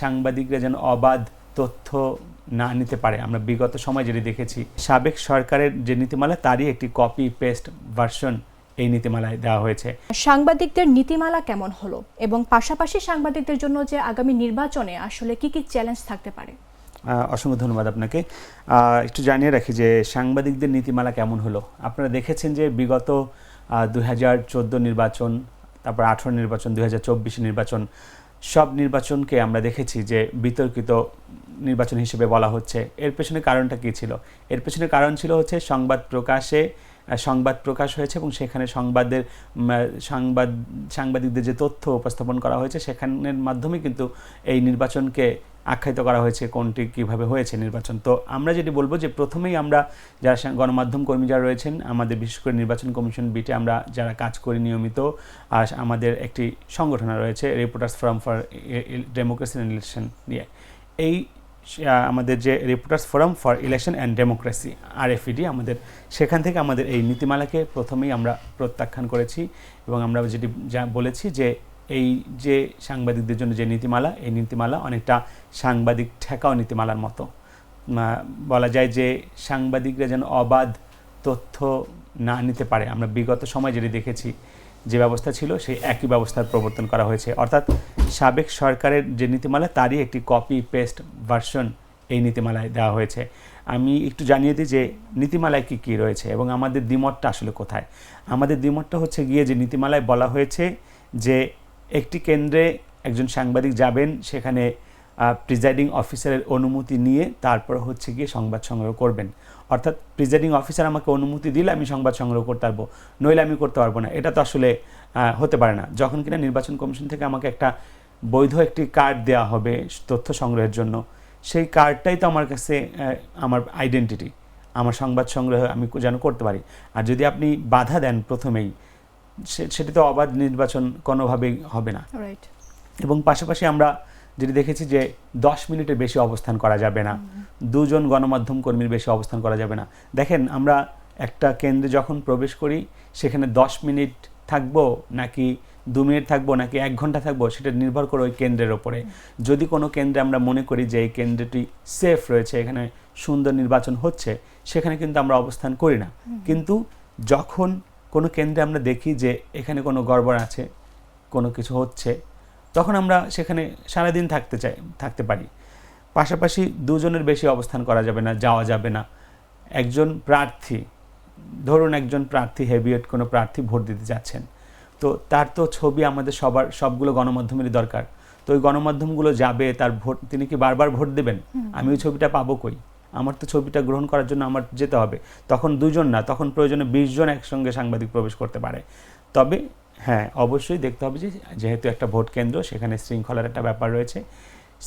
সাংবাদিকরা যেন অবাধ তথ্য না নিতে পারে। আমরা বিগত সময় যেটি দেখেছি, সাবেক সরকারের যে নীতিমালা তারই একটি কপি পেস্ট ভার্সন এই নীতিমালায় দেওয়া হয়েছে। সাংবাদিকদের নীতিমালা কেমন হলো এবং পাশাপাশি সাংবাদিকদের জন্য যে আগামী নির্বাচনে আসলে কি কি চ্যালেঞ্জ থাকতে পারে? অসংখ্য ধন্যবাদ আপনাকে। একটু জানিয়ে রাখি যে সাংবাদিকদের নীতিমালা কেমন হলো। আপনারা দেখেছেন যে বিগত 2014 নির্বাচন, তারপর 18 নির্বাচন, 2024 নির্বাচন, সব নির্বাচনকে আমরা দেখেছি যে বিতর্কিত নির্বাচন হিসেবে বলা হচ্ছে। এর পেছনে কারণটা কী ছিল? এর পেছনে কারণ ছিল হচ্ছে সংবাদ প্রকাশ হয়েছে এবং সেখানে সাংবাদিকদের যে তথ্য উপস্থাপন করা হয়েছে সেখানের মাধ্যমে কিন্তু এই নির্বাচনকে আখ্যায়িত করা হয়েছে কোনটি কীভাবে হয়েছে নির্বাচন। তো আমরা যেটি বলবো যে প্রথমেই আমরা যারা গণমাধ্যম কর্মী যারা রয়েছেন, আমাদের বিশেষ করে নির্বাচন কমিশন বিটে আমরা যারা কাজ করি নিয়মিত, আর আমাদের একটি সংগঠন রয়েছে reporters forum for democracy and election নিয়ে। এই আমাদের যে reporters forum for election and democracy RFED, আমাদের সেখান থেকে আমাদের এই নীতিমালাকে প্রথমেই আমরা প্রত্যাখ্যান করেছি এবং আমরা যেটি বলেছি যে এই যে সাংবাদিকদের জন্য যে নীতিমালা, এই নীতিমালা অনেকটা সাংবাদিক ঠেকাও নীতিমালার মতো। বলা যায় যে সাংবাদিকরা যেন অবাধ তথ্য না নিতে পারে। আমরা বিগত সময় যেটি দেখেছি, যে ব্যবস্থা ছিল সেই একই ব্যবস্থার প্রবর্তন করা হয়েছে, অর্থাৎ সাবেক সরকারের যে নীতিমালা তারই একটি কপি পেস্ট ভার্সন এই নীতিমালায় দেওয়া হয়েছে। আমি একটু জানিয়ে দিই যে নীতিমালায় কী কী রয়েছে এবং আমাদের দ্বিমতটা আসলে কোথায়। আমাদের দ্বিমতটা হচ্ছে গিয়ে যে নীতিমালায় বলা হয়েছে যে একটি কেন্দ্রে একজন সাংবাদিক যাবেন, সেখানে প্রিজাইডিং অফিসারের অনুমতি নিয়ে তারপর হচ্ছে গিয়ে সংবাদ সংগ্রহ করবেন। অর্থাৎ প্রিজাইডিং অফিসার আমাকে অনুমতি দিলে আমি সংবাদ সংগ্রহ করতে পারবো, নইলে আমি করতে পারবো না। এটা তো আসলে হতে পারে না। যখন কিনা নির্বাচন কমিশন থেকে আমাকে একটা বৈধ একটি কার্ড দেওয়া হবে তথ্য সংগ্রহের জন্য, সেই কার্ডটাই তো আমার কাছে আমার আইডেন্টিটি, আমার সংবাদ সংগ্রহ আমি যেন করতে পারি। আর যদি আপনি বাধা দেন প্রথমেই, সেটি তো অবাধ নির্বাচন কোনোভাবেই হবে না। এবং পাশাপাশি আমরা যেটি দেখেছি যে 10 মিনিটের বেশি অবস্থান করা যাবে না, 2 জন গণমাধ্যম কর্মীর বেশি অবস্থান করা যাবে না। দেখেন, আমরা একটা কেন্দ্রে যখন প্রবেশ করি সেখানে 10 মিনিট থাকবো নাকি 2 মিনিট থাকবো নাকি 1 ঘন্টা থাকবো, সেটা নির্ভর করে ওই কেন্দ্রের ওপরে। যদি কোনো কেন্দ্রে আমরা মনে করি যে এই কেন্দ্রটি সেফ রয়েছে, এখানে সুন্দর নির্বাচন হচ্ছে, সেখানে কিন্তু আমরা অবস্থান করি না। কিন্তু যখন কোনো কেন্দ্রে আমরা দেখি যে এখানে কোনো গড়বড় আছে, কোনো কিছু হচ্ছে, তখন আমরা সেখানে সারাদিন থাকতে পারি। পাশাপাশি 2 জনের বেশি অবস্থান করা যাবে না, যাওয়া যাবে না। একজন প্রার্থী, ধরুন একজন প্রার্থী, হেভিওয়েট কোনো প্রার্থী ভোট দিতে যাচ্ছেন, তো তার তো ছবি আমাদের সবগুলো গণমাধ্যমেরই দরকার। তো ওই গণমাধ্যমগুলো যাবে, তার ভোট, তিনি কি বারবার ভোট দেবেন? আমি ওই ছবিটা পাবো কই? আমার তো ছবিটা গ্রহণ করার জন্য আমার যেতে হবে। তখন 2 জন না, তখন প্রয়োজনে 20 জন একসঙ্গে সাংবাদিক প্রবেশ করতে পারে। তবে হ্যাঁ, অবশ্যই দেখতে হবে যে যেহেতু একটা ভোট কেন্দ্র, সেখানে শৃঙ্খলার একটা ব্যাপার রয়েছে,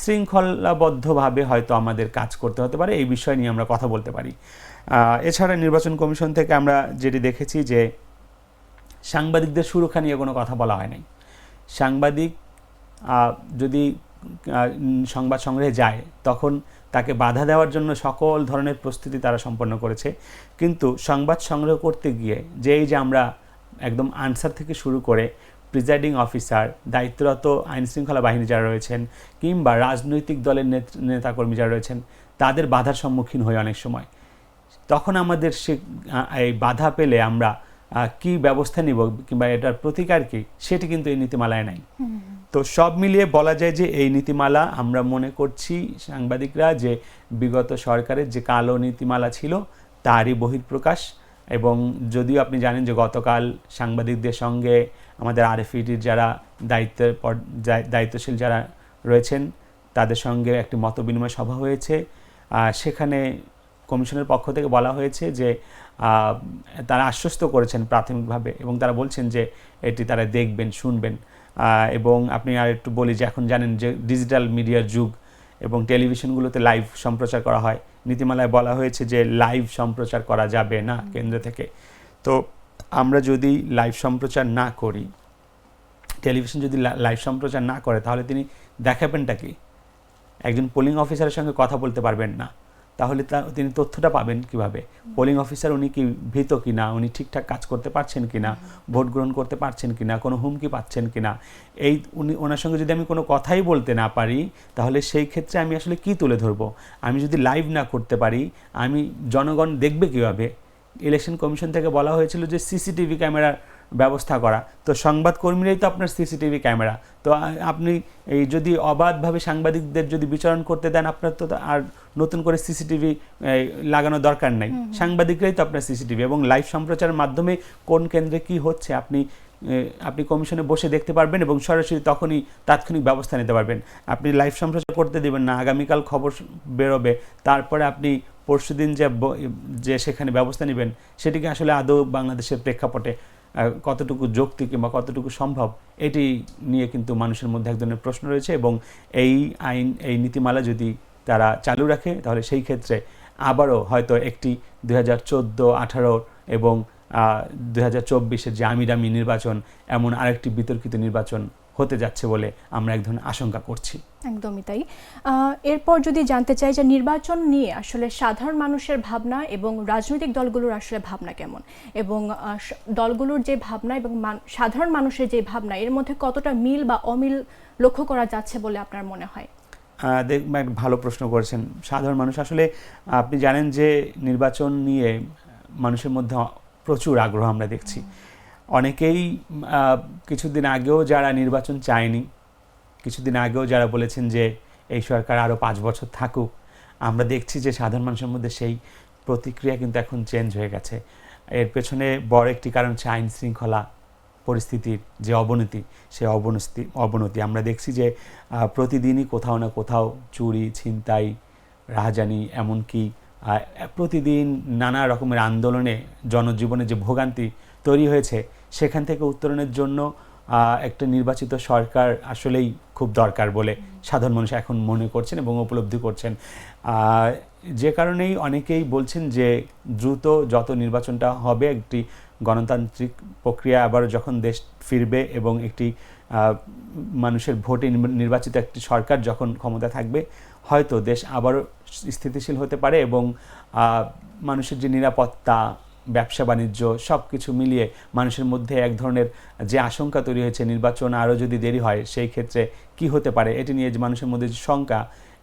শৃঙ্খলাবদ্ধভাবে হয়তো আমাদের কাজ করতে হতে পারে, এই বিষয় নিয়ে আমরা কথা বলতে পারি। এছাড়া নির্বাচন কমিশন থেকে আমরা যেটি দেখেছি যে সাংবাদিকদের সুরক্ষা নিয়ে কোনো কথা বলা হয় নাই। সাংবাদিক যদি সংবাদ সংগ্রহে যায়, তখন তাকে বাধা দেওয়ার জন্য সকল ধরনের প্রস্তুতি তারা সম্পন্ন করেছে। কিন্তু সংবাদ সংগ্রহ করতে গিয়ে যে আমরা একদম আনসার থেকে শুরু করে প্রিজাইডিং অফিসার, দায়িত্বরত আইনশৃঙ্খলা বাহিনী যারা রয়েছেন, কিংবা রাজনৈতিক দলের নেতাকর্মী যারা রয়েছেন, তাদের বাধার সম্মুখীন হই অনেক সময়। তখন আমাদের এই বাধা পেলে আমরা কি ব্যবস্থা নিব কিংবা এটার প্রতিকার কি, সেটি কিন্তু এই নীতিমালায় নাই। তো সব মিলিয়ে বলা যায় যে এই নীতিমালা, আমরা মনে করছি সাংবাদিকরা যে বিগত সরকারের যে কালো নীতিমালা ছিল তারই বহিঃপ্রকাশ। এবং যদিও আপনি জানেন যে গতকাল সাংবাদিকদের সঙ্গে আমাদের RFEDর যারা দায়িত্বশীল যারা রয়েছেন, তাদের সঙ্গে একটি মতবিনিময় সভা হয়েছে। সেখানে কমিশনের পক্ষ থেকে বলা হয়েছে যে তারা আশ্বস্ত করেছেন প্রাথমিকভাবে, এবং তারা বলছেন যে এটি তারা দেখবেন, শুনবেন। এবং আপনি আর একটু বলি যে এখন জানেন যে ডিজিটাল মিডিয়ার যুগ এবং টেলিভিশনগুলোতে লাইভ সম্প্রচার করা হয়। নীতিমালায় বলা হয়েছে যে লাইভ সম্প্রচার করা যাবে না কেন্দ্র থেকে। তো আমরা যদি লাইভ সম্প্রচার না করি, টেলিভিশন যদি লাইভ সম্প্রচার না করে, তাহলে তিনি দেখাবেনটা কি? একজন পোলিং অফিসারের সঙ্গে কথা বলতে পারবেন না, তাহলে তিনি তথ্যটা পাবেন কিভাবে? পোলিং অফিসার উনি কি ভীত কিনা, উনি ঠিকঠাক কাজ করতে পারছেন কিনা, ভোট গ্রহণ করতে পারছেন কিনা, কোনো হুমকি পাচ্ছেন কিনা, ওনার সঙ্গে যদি আমি কোনো কথাই বলতে না পারি, তাহলে সেই ক্ষেত্রে আমি আসলে কি তুলে ধরবো? আমি যদি লাইভ না করতে পারি, আমি জনগণ দেখবে কিভাবে? ইলেকশন কমিশন থেকে বলা হয়েছিল যে সিসিটিভি ক্যামেরার ব্যবস্থা করা, তো সংবাদকর্মীরাই তো আপনার সিসিটিভি ক্যামেরা। তো আপনি এই যদি অবাধভাবে সাংবাদিকদের যদি বিচরণ করতে দেন, আপনার তো আর নতুন করে সিসিটিভি লাগানোর দরকার নাই। সাংবাদিকরাই তো আপনার সিসিটিভি, এবং লাইভ সম্প্রচারের মাধ্যমে কোন কেন্দ্রে কি হচ্ছে আপনি কমিশনে বসে দেখতে পারবেন এবং সরাসরি তখনই তাৎক্ষণিক ব্যবস্থা নিতে পারবেন। আপনি লাইভ সম্প্রচার করতে দেবেন না, আগামীকাল খবর বেরোবে, তারপরে আপনি পরশুদিন যে সেখানে ব্যবস্থা নেবেন, সেটিকে আসলে আদৌ বাংলাদেশের প্রেক্ষাপটে কতটুকু যৌক্তিক কিংবা কতটুকু সম্ভব, এটি নিয়ে কিন্তু মানুষের মধ্যে এক ধরনের প্রশ্ন রয়েছে। এবং এই নীতিমালা যদি তারা চালু রাখে, তাহলে সেই ক্ষেত্রে আবারও হয়তো একটি 2014-18 এবং 2024-এর যে আমিরামি নির্বাচন, এমন আরেকটি বিতর্কিত নির্বাচন হতে যাচ্ছে বলে আমরা এক ধরনের আশঙ্কা করছি। একদমই তাই। এরপর যদি জানতে চাই যে নির্বাচন নিয়ে আসলে সাধারণ মানুষের ভাবনা এবং রাজনৈতিক দলগুলোর আসলে ভাবনা কেমন, এবং দলগুলোর যে ভাবনা এবং সাধারণ মানুষের যে ভাবনা, এর মধ্যে কতটা মিল বা অমিল লক্ষ্য করা যাচ্ছে বলে আপনার মনে হয়? দেখবেন, ভালো প্রশ্ন করেছেন। সাধারণ মানুষ আসলে, আপনি জানেন যে নির্বাচন নিয়ে মানুষের মধ্যে প্রচুর আগ্রহ আমরা দেখছি। অনেকেই কিছুদিন আগেও যারা নির্বাচন চায়নি, কিছুদিন আগেও যারা বলেছেন যে এই সরকার আরও 5 বছর থাকুক, আমরা দেখছি যে সাধারণ মানুষের মধ্যে সেই প্রতিক্রিয়া কিন্তু এখন চেঞ্জ হয়ে গেছে। এর পেছনে বড় একটি কারণ হচ্ছে আইন শৃঙ্খলা পরিস্থিতির যে অবনতি, সেই অবনতি আমরা দেখছি যে প্রতিদিনই কোথাও না কোথাও চুরি, ছিনতাই, রাহাজানি, এমনকি প্রতিদিন নানা রকমের আন্দোলনে জনজীবনে যে ভোগান্তি তৈরি হয়েছে, সেখান থেকে উত্তরণের জন্য একটা নির্বাচিত সরকার আসলেই খুব দরকার বলে সাধারণ মানুষ এখন মনে করছেন এবং উপলব্ধি করছেন। যে কারণেই অনেকেই বলছেন যে দ্রুত যত নির্বাচনটা হবে, একটি গণতান্ত্রিক প্রক্রিয়া আবার যখন দেশ ফিরবে এবং একটি মানুষের ভোটে নির্বাচিত একটি সরকার যখন ক্ষমতা থাকবে, হয়তো দেশ আবারও স্থিতিশীল হতে পারে এবং মানুষের যে নিরাপত্তা, ব্যবসা বাণিজ্য সব কিছু মিলিয়ে মানুষের মধ্যে এক ধরনের যে আশঙ্কা তৈরি হয়েছে, নির্বাচন আরও যদি দেরি হয় সেই ক্ষেত্রে কি হতে পারে, এটি নিয়ে যে মানুষের মধ্যে যে শঙ্কা,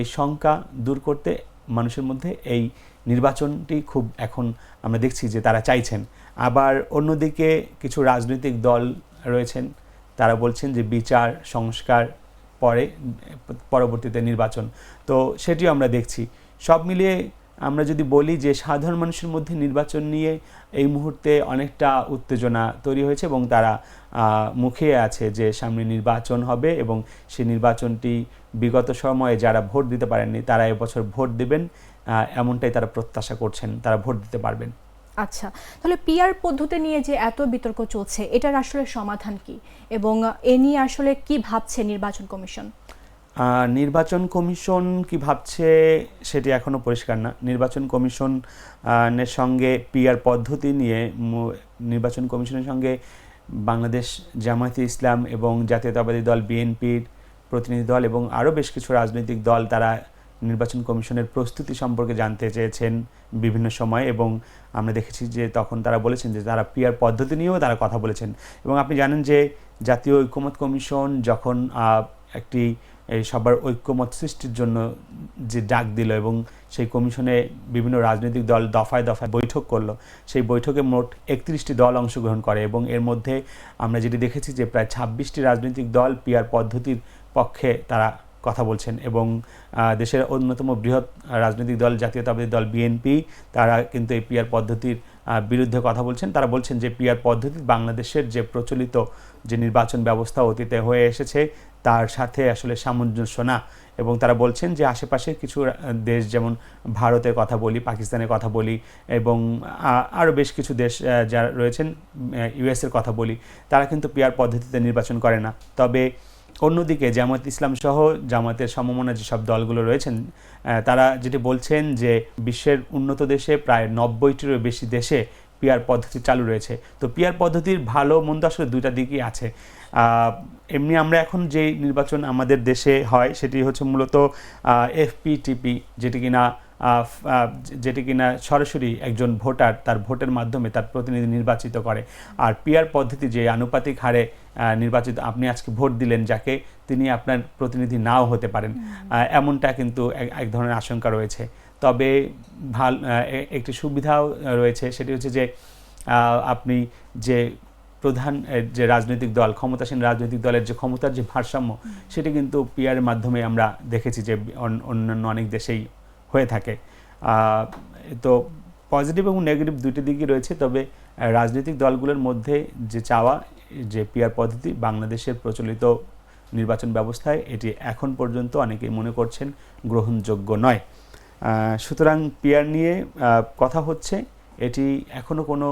এই শঙ্কা দূর করতে মানুষের মধ্যে এই নির্বাচনটি খুব এখন আমরা দেখছি যে তারা চাইছেন। আবার অন্যদিকে কিছু রাজনৈতিক দল রয়েছেন, তারা বলছেন যে বিচার সংস্কার পরবর্তীতে নির্বাচন। তো সেটিও আমরা দেখছি। সব মিলিয়ে আমরা যদি বলি যে সাধারণ মানুষের মধ্যে নির্বাচন নিয়ে এই মুহূর্তে অনেকটা উত্তেজনা তৈরি হয়েছে এবং তারা মুখিয়ে আছে যে সামনে নির্বাচন হবে এবং সেই নির্বাচনটি বিগত সময়ে যারা ভোট দিতে পারেননি তারা এবছর ভোট দেবেন, এমনটাই তারা প্রত্যাশা করছেন, তারা ভোট দিতে পারবেন। আচ্ছা, তাহলে পিআর পদ্ধতি নিয়ে যে এত বিতর্ক চলছে, এটার আসলে সমাধান কি, এবং এ নিয়ে আসলে কি ভাবছে নির্বাচন কমিশন? নির্বাচন কমিশন কি ভাবছে সেটি এখনও পরিষ্কার না। নির্বাচন কমিশনের সঙ্গে পিআর পদ্ধতি নিয়ে নির্বাচন কমিশনের সঙ্গে বাংলাদেশ জামায়াতে ইসলাম এবং জাতীয়তাবাদী দল বিএনপির প্রতিনিধি দল এবং আরও বেশ কিছু রাজনৈতিক দল তারা নির্বাচন কমিশনের প্রস্তুতি সম্পর্কে জানতে চেয়েছেন বিভিন্ন সময়, এবং আমরা দেখেছি যে তখন তারা বলেছেন যে তারা পিআর পদ্ধতি নিয়েও তারা কথা বলেছেন। এবং আপনি জানেন যে জাতীয় ঐকমত্য কমিশন যখন একটি সবার ঐক্যমত সৃষ্টির জন্য যে ডাক দিল এবং সেই কমিশনে বিভিন্ন রাজনৈতিক দল দফায় দফায় বৈঠক করলো, সেই বৈঠকে মোট 31টি দল অংশগ্রহণ করে এবং এর মধ্যে আমরা যেটি দেখেছি যে প্রায় 26টি রাজনৈতিক দল পিআর পদ্ধতির পক্ষে তারা কথা বলছেন এবং দেশের অন্যতম বৃহৎ রাজনৈতিক দল জাতীয়তাবাদী দল বিএনপি তারা কিন্তু এই পিআর পদ্ধতির বিরুদ্ধে কথা বলছেন। তারা বলছেন যে পিআর পদ্ধতি বাংলাদেশের যে প্রচলিত যে নির্বাচন ব্যবস্থা অতীতে হয়ে এসেছে তার সাথে আসলে সামঞ্জস্য না, এবং তারা বলছেন যে আশেপাশে কিছু দেশ যেমন ভারতের কথা বলি, পাকিস্তানের কথা বলি এবং আরও বেশ কিছু দেশ যারা রয়েছেন, ইউএসের কথা বলি, তারা কিন্তু পিআর পদ্ধতিতে নির্বাচন করে না। তবে অন্যদিকে জামায়াত ইসলাম সহ জামায়াতের সমমনা যেসব দলগুলো রয়েছেন তারা যেটি বলছেন যে বিশ্বের উন্নত দেশে প্রায় 90টিরও বেশি দেশে পিআর পদ্ধতি চালু রয়েছে। তো পিআর পদ্ধতির ভালো মন্দ আসলে দুইটা দিকই আছে। এমনি আমরা এখন যে নির্বাচন আমাদের দেশে হয় সেটি হচ্ছে মূলত এফপিটিপি, যেটি কিনা যেটি কিনা সরাসরি একজন ভোটার তার ভোটের মাধ্যমে তার প্রতিনিধি নির্বাচিত করে। আর পিআর পদ্ধতি যে আনুপাতিক হারে নির্বাচিত, আপনি আজকে ভোট দিলেন যাকে, তিনি আপনার প্রতিনিধি নাও হতে পারেন, এমনটা কিন্তু এক ধরনের আশঙ্কা রয়েছে। তবে একটি সুবিধাও রয়েছে, সেটি হচ্ছে যে আপনি যে প্রধান যে রাজনৈতিক দল, ক্ষমতাসীন রাজনৈতিক দলের যে ক্ষমতার যে ভারসাম্য, সেটি কিন্তু পিআরের মাধ্যমে আমরা দেখেছি যে অন্যান্য অনেক দেশেই হয়ে থাকে। তো পজিটিভ এবং নেগেটিভ দুটি দিকই রয়েছে। তবে রাজনৈতিক দলগুলোর মধ্যে যে চাওয়া যে পিআর পদ্ধতি বাংলাদেশের প্রচলিত নির্বাচন ব্যবস্থায় এটি এখন পর্যন্ত অনেকেই মনে করছেন গ্রহণযোগ্য নয়। সুতরাং পিআর নিয়ে কথা হচ্ছে, এটি এখনও কোনো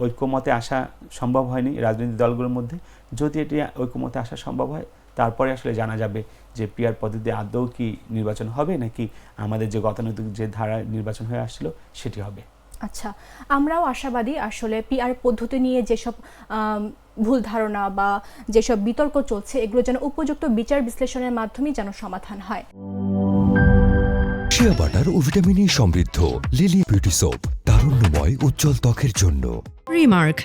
ঐক্যমতে আসা সম্ভব হয়নি রাজনৈতিক দলগুলোর মধ্যে। যদি এটি ঐক্যমতে আসা সম্ভব হয়, তারপরে আসলে জানা যাবে যে পিআর পদ্ধতি আদৌ কি নির্বাচন হবে নাকি আমাদের যে গতানুগতিক যে ধারা নির্বাচন হয়ে আসছিল সেটি হবে। আচ্ছা, আমরাও আশাবাদী আসলে পিআর পদ্ধতি নিয়ে যেসব ভুল ধারণা বা যেসব বিতর্ক চলছে, এগুলো যেন উপযুক্ত বিচার বিশ্লেষণের মাধ্যমে যেন সমাধান হয়। শিয়া বাটার ও ভিটামিন ই সমৃদ্ধ লিলি বিউটি সোপ, তারুণ্যময় উজ্জ্বল ত্বকের জন্য। রিমার্ক।